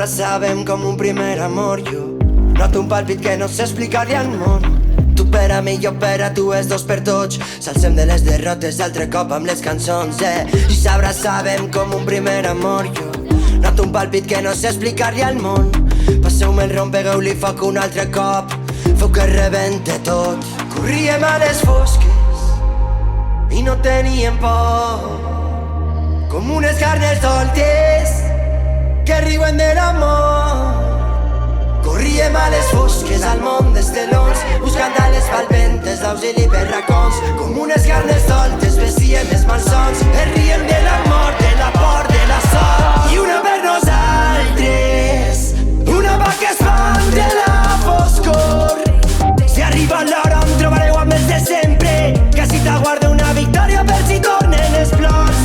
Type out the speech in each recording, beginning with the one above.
abraçàvem com un primer amor. Jo noto un palpit que no sé explicar-li al món. Tu per a mi, jo per a tu, els dos per tots. S'alcem de les derrotes altre cop amb les cançons, I s'abraçàvem com un primer amor. Jo noto un palpit que no sé explicar-li al món. Passeu-me el rom, pegueu-li foc un altre cop. Feu que rebente tot. Corríem a les fosques i no teníem por, com unes carnes dolces que riuen de l'amor. Corríem a les fosques al món dels telons, buscant a les palpentes d'auxili per racons. Com unes carnes dolces vestíem els malsons, ríem de la mort, de la por, de la sort. I una per nosaltres, una va que es van de la foscor. Si arriba l'hora em trobareu amb els de sempre, que si t'aguarda una victòria per si tornen els plors,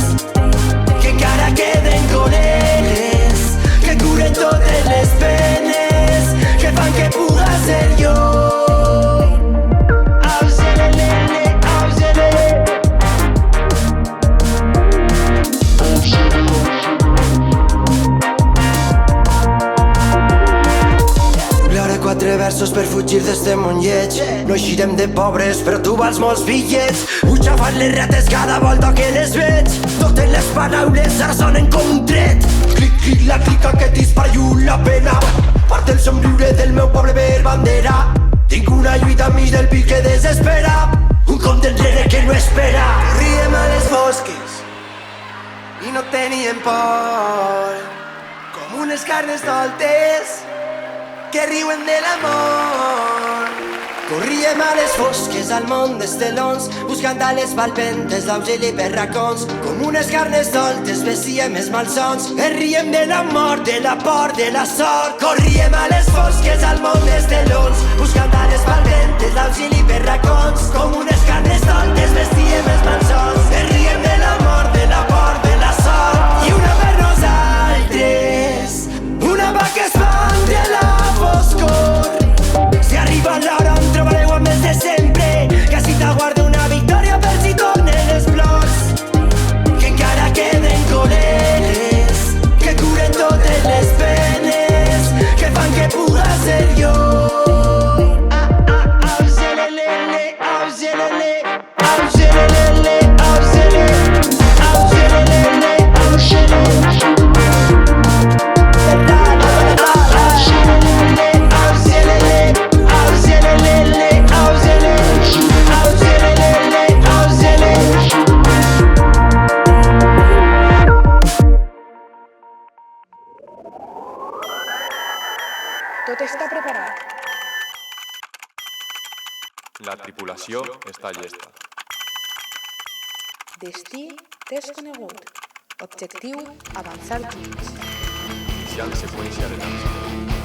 que encara queden col·legues que curen totes les penes que fan que puga ser jo. Auxelele, auxelele. Glora quatre versos per fugir d'este món lleig. No eixirem de pobres, però tu vals molts bitllets. Vull xafar les rates cada volta que les veig. Totes les paraules ara sonen com un tret. Clic, clic, la clica que disparu la pena. Part el somriure del meu poble per bandera. Tinc una lluita enmig del pit que desespera, un compte enrere que no espera. Corríem a les fosques i no teníem por, com unes carnes dolces que riuen de l'amor. Corríem a les fosques al món dels telons, buscant a les palpentes d'auxili per racons. Com unes carnes dolces vestíem els malsons, ríem de la mort, de la por, de la sort. Corríem a les fosques al món dels telons, buscant a les palpentes d'auxili per racons. Com unes carnes dolces vestíem els malsons, ríem de la mort, de la por, de la sort. I una per nosaltres, una va que es van de la foscor. Si arriba l'hora em trobareu amb els de sempre, que si t'aguarda una victòria per si tornen els plors, que encara queden col·legues que curen totes les penes que fan que puga ser jo. Auxelele, auxelele, auxelele, auxelele, auxelele, auxelele. Tot està preparat. La tripulació està llesta. Destí desconegut. Objectiu, avançar junts. Inicial seqüència de llançament.